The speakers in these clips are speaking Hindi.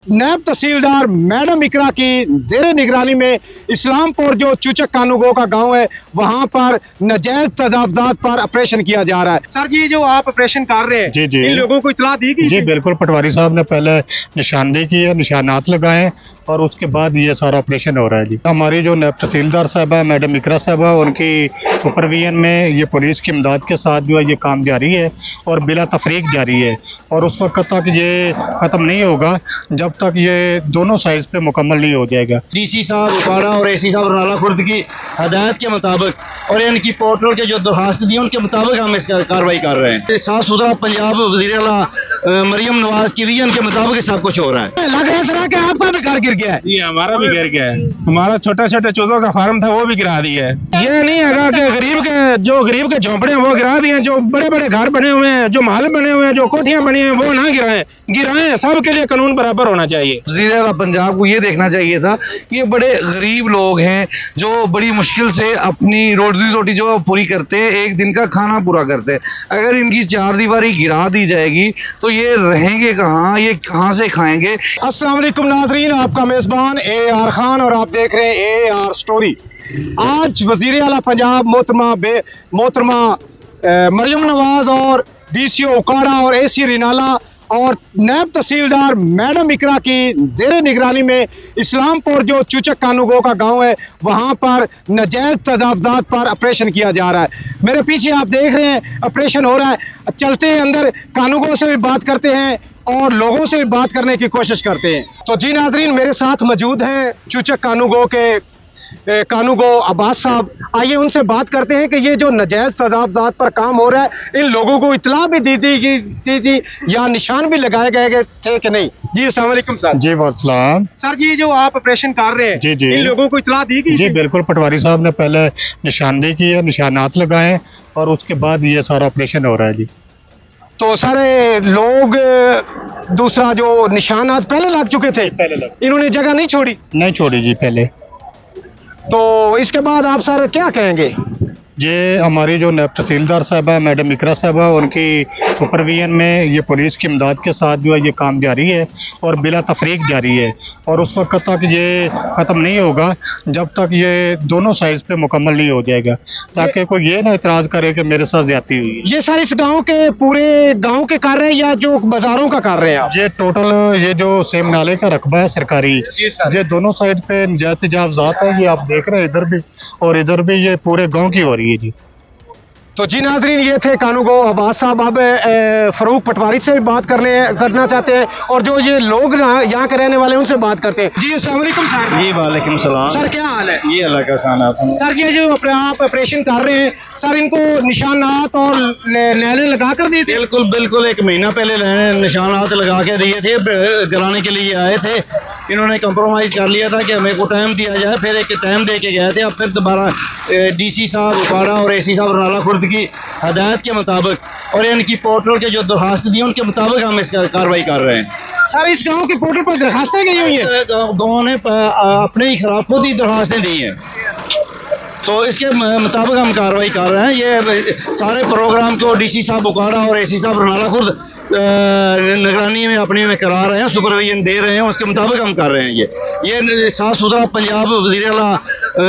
नायब तहसीलदार मैडम इकरा की जेर निगरानी में इस्लामपुर जो चूचक कानूगो का गांव है वहां पर नाजायज तजावजात पर ऑपरेशन किया जा रहा है। सर जी, जो आप ऑपरेशन कर रहे हैं, जी इन लोगों को इतला दी गई? जी बिल्कुल, पटवारी साहब ने पहले निशानदेही की है, निशानात लगाए और उसके बाद ये सारा ऑपरेशन हो रहा है। जी हमारी जो नायब तहसीलदार साहबा मैडम इकरा साहबा, उनकी सुपरविजन में ये पुलिस की इमदाद के साथ जो है ये काम जारी है और बिला तफरीक जारी है और उस वक्त तक ये ख़त्म नहीं होगा जब तक ये दोनों साइड पे मुकम्मल नहीं हो जाएगा। डीसी साहब उपाड़ा और एसी साहब नाला खुर्द की हदायत के मुताबिक और इनकी पोर्टल के जो दरखास्त दी उनके मुताबिक हम इस कार्रवाई कर रहे हैं। साफ सुथरा पंजाब वज़ीर आला मरियम नवाज की विजन के मुताबिक सब कुछ हो रहा है। लग रहा है सर कि आपका भी घर गिर गया है। ये हमारा भी गिर गया है। हमारा छोटा छोटा चूजों का फार्म था वो भी गिरा दिया है। ये नहीं है कि गरीब के झोंपड़े वो गिरा दिए, जो बड़े बड़े घर बने हुए हैं, जो महल बने हुए हैं, जो कोठियां बनी हुई हैं वो ना गिराएं। सबके लिए कानून बराबर होना चाहिए। वज़ीर आला पंजाब को ये देखना चाहिए था कि ये बड़े गरीब लोग हैं जो बड़ी मुश्किल से अपनी रोजी रोटी जो पूरी करते हैं, एक दिन का खाना पूरा करते हैं। अगर इनकी चार दीवारी गिरा दी जाएगी तो ये रहेंगे कहाँ, ये कहाँ से खाएंगे। अस्सलाम वालेकुम नाजरीन, आपका मेज़बान AAR खान और आप देख रहे हैं AAR स्टोरी। आज वज़ीर आला पंजाब मोहतरमा मरियम नवाज और DCO उकाड़ा और AC रिनाला और नायब तहसीलदार मैडम इकरा की जेर निगरानी में इस्लामपुर जो चूचक कानूगो का गांव है वहां पर नाजायज तजावजात पर ऑपरेशन किया जा रहा है। मेरे पीछे आप देख रहे हैं ऑपरेशन हो रहा है। चलते हैं अंदर, कानूगो से भी बात करते हैं और लोगों से भी बात करने की कोशिश करते हैं। तो जी नाजरीन, मेरे साथ मौजूद हैं चूचक कानूगो के कानूगो अब्बास साहब। आइए उनसे बात करते हैं कि ये जो नाजायज तजावजात पर काम हो रहा है, इन लोगों को इतला भी दी थी या निशान भी लगाए गए थे कि नहीं? जी अस्सलाम वालेकुम सर। जी वालेकुम सर जी, जो आप ऑपरेशन कर रहे हैं, जी जी इन लोगों को इतला दी गई? जी बिल्कुल, पटवारी साहब ने पहले निशानदेही की है, निशानात लगाए और उसके बाद ये सारा ऑपरेशन हो रहा है। जी तो सारे लोग दूसरा जो निशानात पहले लग चुके थे, इन्होंने जगह नहीं छोड़ी? नहीं छोड़ी जी पहले। तो इसके बाद आप सर क्या कहेंगे? ये हमारी जो नायब तहसीलदार साहबा मैडम इकरा साहबा, उनकी सुपरविजन में ये पुलिस की इमदाद के साथ जो है ये काम जारी है और बिला तफरीक जारी है और उस वक्त तक ये ख़त्म नहीं होगा जब तक ये दोनों साइड पे मुकम्मल नहीं हो जाएगा, ताकि कोई ये ना इतराज़ करे कि मेरे साथ ज्यादती हुई है। ये सर इस गांव के पूरे गांव के कर रहे हैं या जो बाजारों का कर रहे हैं आप? ये टोटल ये जो सेम नाले का रकबा है सरकारी, ये दोनों साइड पे नाजायज तजावजात है। ये आप देख रहे हैं इधर भी और इधर भी, ये पूरे गाँव की हो रही है। जी तो जी नाजरीन, ये थे कानूगो अब्बास साहब। अब फरूक पटवारी से भी बात करना चाहते हैं और जो ये लोग यहाँ के रहने वाले हैं उनसे बात करते हैं। जी अस्सलाम वालेकुम सर। जी वालेकुम सलाम। सर क्या हाल है? ये अल्लाह का एहसान है। सर ये जो आप ऑपरेशन कर रहे हैं, सर इनको निशानात और नैले लगा कर दी थी? बिल्कुल बिल्कुल, एक महीना पहले निशानात लगा के दिए थे, कराने के लिए आए थे। इन्होंने कंप्रोमाइज़ कर लिया था कि हमें को टाइम दिया जाए, फिर एक टाइम दे के गए थे। अब फिर दोबारा DC साहब उपाड़ा और AC साहब नाला खुर्द की हदायत के मुताबिक और इनकी पोर्टल के जो दरखास्त दी उनके मुताबिक हम इस कार्रवाई कर रहे हैं। सर इस गांव के पोर्टल पर दरखास्तें गई हुई है? गाँव ने अपने ही खिलाफ खुद ही दरखास्तें दी हैं, तो इसके मुताबिक हम कार्रवाई कर रहे हैं। ये सारे प्रोग्राम को DC साहब उकाड़ा और AC साहब नाला खुर्द निगरानी में अपनी में करा रहे हैं, सुपरविजन दे रहे हैं, उसके मुताबिक हम कर रहे हैं। ये साफ सुथरा पंजाब वज़ीर आला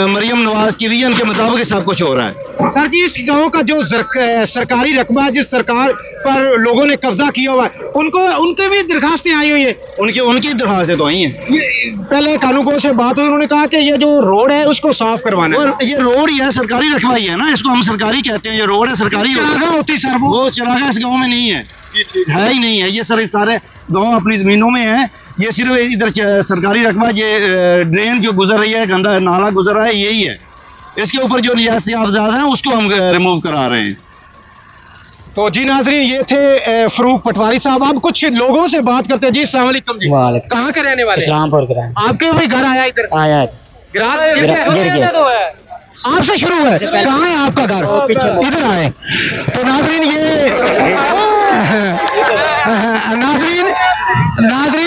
मरियम नवाज की विजन के मुताबिक सब कुछ हो रहा है। सर जी, इस गांव का जो सरकारी रकबा जिस सरकार पर लोगों ने कब्जा किया हुआ है, उनके भी दरखास्तें आई हुई है? उनकी दरखास्तें तो आई हैं। पहले कानूगो से बात हुई, उन्होंने कहा कि ये जो रोड है उसको साफ करवाना है। और ये रोड ही है, सरकारी रकबा ही है ना, इसको हम सरकारी कहते हैं। ये रोड है सरकारी। चरागा होती सर वो चरागा इस गाँव में नहीं है ही नहीं है। ये सारे गाँव अपनी ज़मीनों में है। ये सिर्फ इधर सरकारी रकबा, ये ड्रेन जो गुजर रही है, गंदा नाला गुजर रहा है, यही है। इसके ऊपर जो निजात हैं उसको हम रिमूव करा रहे हैं। तो जी नाजरीन, ये थे फरूक पटवारी साहब। आप कुछ लोगों से बात करते हैं। जी अस्सलाम वालेकुम जी। कहाँ के रहने वाले? इस्लामपुर का। आपके भी घर आया इधर? आया गिर गया। आपसे शुरू है? कहाँ है आपका घर? इधर आए। तो नाजरीन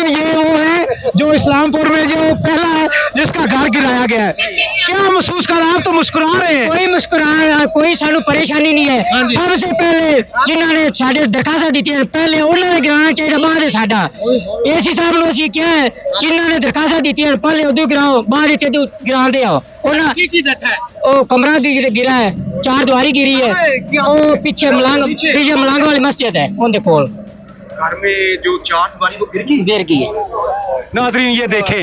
ये वो है जो इस्लामपुर में जो पहला है जिसका घर गिराया गया है। क्या महसूस कर, आप तो मुस्कुरा रहे हैं। कोई मुस्कुरा, कोई सानू परेशानी नहीं है। सबसे पहले जिन्होंने साडे दरखास्तां दित्तियां पहले उन्होंने गिराना चाहिए, बाद है साडा एसी साहब नु असीं क्या है जिन्होंने दरखास्तां दित्तियां पहले उदू गिराओ, बाद इत्थे तू गिरांदे आओ। उन्हां ओ कमरा गिरा है, 4 दीवारी गिरी है, ओ पीछे मलांग वाली मस्जिद है उनके कोल घर में जो 4 दीवारी वो गिर गई है। नाज़रीन ये देखें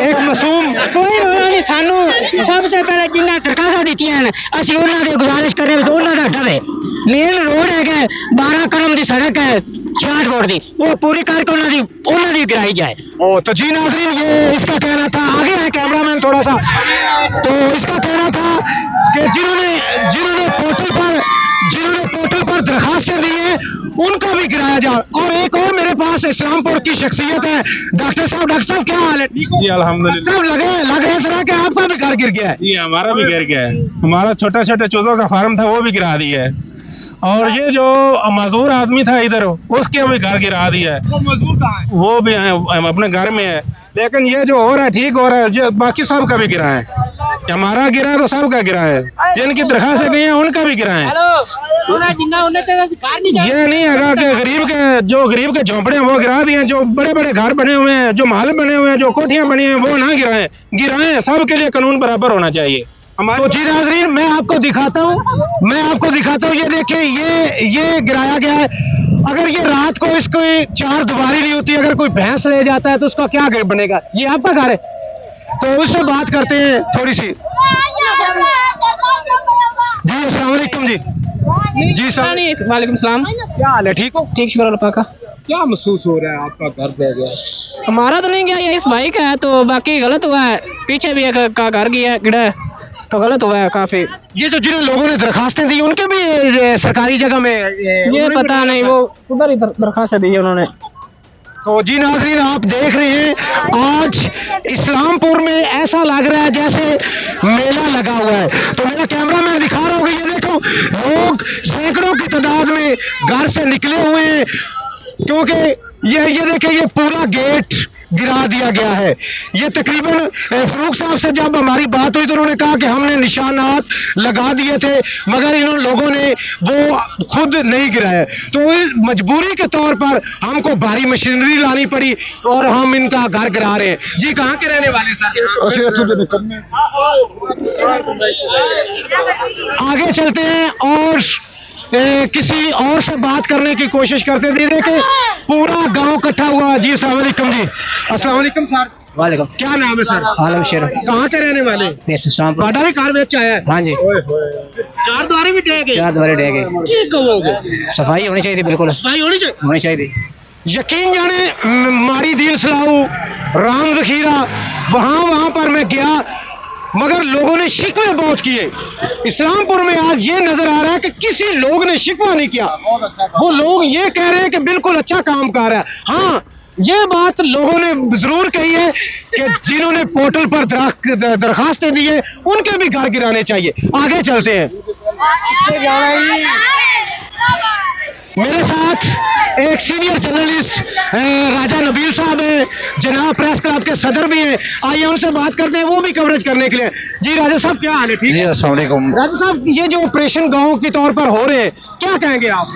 एक मासूम। कोई रोला नहीं सानू, सबसे पहले जिन्हें दरखास्तां दित्तियां हैं असीं उन्हां दे गुजारिश करने विच उन्हां दा हटा दे। मेन रोड है 12 करम दी सड़क है 66 रोड दी, वो पूरी करके उन्हां दी गिराई जाए। ओ तो जी नाज़रीन ये इसका कहना था, आगे है कैमरामैन थोड़ा सा, तो इसका कहना था कि जिन्होंने पोर्टल पर दरखास्तें दी हैं उनका भी गिराया जाए। और एक और मेरे पास इस्लामपुर की शख्सियत है, डॉक्टर साहब क्या हाल है? ठीक हो? जी अल्हम्दुलिल्लाह। सब लगे इस तरह के आपका भी घर गिर गया है। जी हमारा भी गिर गया है, हमारा छोटा छोटा चूजों का फार्म था वो भी गिरा दिया है, और ये जो मजदूर आदमी था इधर उसके भी घर गिरा दिया है। वो मजदूर कहाँ है? वो भी अपने घर में है, लेकिन ये जो हो रहा है ठीक हो रहा है, जो बाकी सब का भी गिरा है। हमारा गिरा है तो सबका गिरा है, जिनकी दरखास्त गई है उनका भी गिरा है। ये नहीं है कि गरीब के झोंपड़े हैं वो गिरा दिए, जो बड़े बड़े घर बने हुए हैं, जो महल बने हुए हैं, जो कोठियां बनी हुई हैं वो ना गिराएं। सबके लिए कानून बराबर होना चाहिए। तो जी नाज़रीन मैं आपको दिखाता हूँ, ये देखिए ये गिराया गया है। अगर ये रात को इसको 4 दीवारी नहीं होती, अगर कोई भैंस ले जाता है तो उसका क्या घर बनेगा? ये आपका घर है, तो उससे बात करते हैं थोड़ी सी। जी अस्सलाम वालेकुम जी सर। वालेकुम सलाम। क्या हाल है? ठीक हो? ठीक शुक्र अल्लाह का। क्या महसूस हो रहा है? आपका घर बह गया? हमारा तो नहीं गया, ये इस भाई का है, तो बाकी गलत हुआ है। पीछे भी एक का घर गिरा है तो गलत हुआ है काफी। ये जो जिन लोगों ने दरखास्तें दी उनके भी सरकारी जगह में ये पता नहीं, वो उधर ही दरखास्त दी है उन्होंने। तो जी नाज़रीन आप देख रहे हैं आज इस्लामपुर में ऐसा लग रहा है जैसे मेला लगा हुआ है। तो मेरा कैमरामैन दिखा रहा होगा, ये देखो लोग सैकड़ों की तादाद में घर से निकले हुए हैं, क्योंकि ये देखिए ये पूरा गेट गिरा दिया गया है। ये तकरीबन फरूक साहब से जब हमारी बात हुई तो उन्होंने कहा कि हमने निशानात लगा दिए थे, मगर इन लोगों ने वो खुद नहीं गिराया। तो इस मजबूरी के तौर पर हमको भारी मशीनरी लानी पड़ी और हम इनका घर गिरा रहे हैं। जी कहाँ के रहने वाले सर? आगे चलते हैं और किसी और से बात करने की कोशिश करते थे। देखे पूरा गांव इकट्ठा हुआ। जी अस्सलाम वालेकुम जी। अस्सलाम वालेकुम सर। वालेकुम। क्या नाम है सर? आलम शेर। कहाँ के रहने वाले? ਤੁਹਾਡਾ भी कार बेच आया है? हाँ जी। 4 द्वारे भी ढह गए? 4 द्वारे ढह गए। की कहोगे? सफाई होनी चाहिए, बिल्कुल सफाई होनी चाहिए। यकीन जाने मारी दीन सलाहू राम जखीरा वहां पर मैं गया, मगर लोगों ने शिकवे बहुत किए। इस्लामपुर में आज ये नजर आ रहा है कि किसी लोग ने शिकवा नहीं किया। वो लोग ये कह रहे हैं कि बिल्कुल अच्छा काम कर रहा है। हाँ ये बात लोगों ने जरूर कही है कि जिन्होंने पोर्टल पर दरखास्तें दी है उनके भी घर गिराने चाहिए। आगे चलते हैं। मेरे साथ एक सीनियर जर्नलिस्ट राजा नबील साहब हैं, जनाब प्रेस क्लब के सदर भी हैं। आइए उनसे बात करते हैं, वो भी कवरेज करने के लिए। जी राजा साहब क्या हाल है? ठीक जी है? अस्सलाम वालेकुम। राजा साहब ये जो ऑपरेशन गांव के तौर पर हो रहे हैं क्या कहेंगे आप?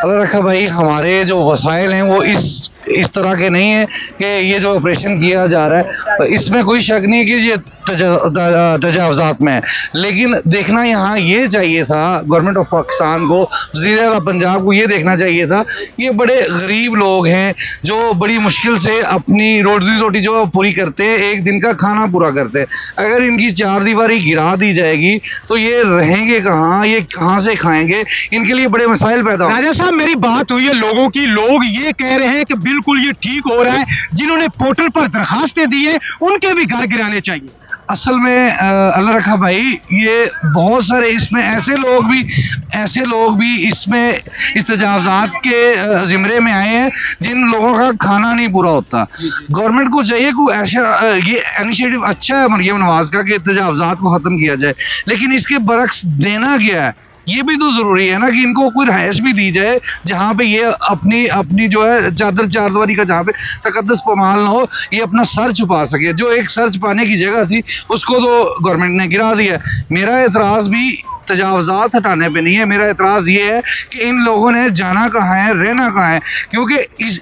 अल्लाह रखा भाई, हमारे जो वसाइल हैं वो इस तरह के नहीं है कि ये जो ऑपरेशन किया जा रहा है इसमें कोई शक नहीं है कि ये तजावजात में है, लेकिन देखना यहाँ ये चाहिए था गवर्नमेंट ऑफ पाकिस्तान को, वज़ीर आला पंजाब को ये देखना चाहिए था ये बड़े गरीब लोग हैं जो बड़ी मुश्किल से अपनी रोटी जो पूरी करते हैं, एक दिन का खाना पूरा करते हैं। अगर इनकी 4 दीवारी गिरा दी जाएगी तो ये रहेंगे कहाँ, ये कहाँ से खाएंगे? इनके लिए बड़े मसाइल पैदा होंगे। राजा साहब मेरी बात हुई है लोगों की, लोग ये कह रहे हैं कि बिल्कुल ये ठीक हो रहा है, जिन्होंने पोर्टल पर दरखास्तें दी है उनके भी घर गिराने चाहिए। असल में अल्लाह रखा भाई, ये बहुत सारे इसमें ऐसे लोग भी इसमें इस तजावजात के ज़िम्रे में आए हैं जिन लोगों का खाना नहीं पूरा होता। गवर्नमेंट को चाहिए कोई ऐसा ये इनिशिएटिव अच्छा है मरियम नवाज का कि तजावजात को ख़त्म किया जाए, लेकिन इसके बरक्स देना क्या है? ये भी तो ज़रूरी है ना कि इनको कोई रहायश भी दी जाए जहाँ पे ये अपनी अपनी जो है चारदीवारी का जहाँ पे तकद्दुस पमाल ना हो, ये अपना सर छुपा सके। जो एक सर छुपाने की जगह थी उसको तो गवर्नमेंट ने गिरा दिया। मेरा एतराज़ भी तजावज़ात हटाने पे नहीं है, मेरा एतराज़ ये है कि इन लोगों ने जाना कहाँ है, रहना कहाँ है, क्योंकि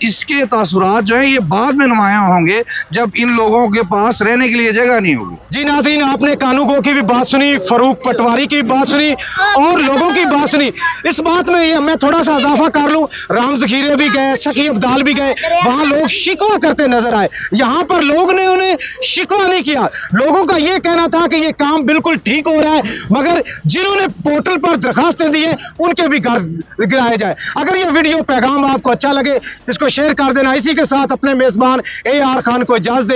इसके तासुरात जो है ये बाद में नुमायाँ होंगे जब इन लोगों के पास रहने के लिए जगह नहीं होगी। जी नाज़रीन, आपने कानूगो की भी बात सुनी, फरूक पटवारी की बात सुनी और लोगों की बात सुनी। इस बात में ये मैं थोड़ा सा इजाफा कर लूं, राम ज़खीरे भी गए, सखी अब्दाल भी गए, वहां लोग शिकवा करते नजर आए। यहाँ पर लोग ने उन्हें शिकवा नहीं किया, लोगों का ये कहना था कि ये काम बिल्कुल ठीक हो रहा है, मगर जिन्होंने पोर्टल पर दरखास्तें दी हैं उनके भी घर गिराए जाए। अगर ये वीडियो पैगाम आपको अच्छा लगे इसको शेयर कर देना। इसी के साथ अपने मेजबान AR खान को इजाजत दें।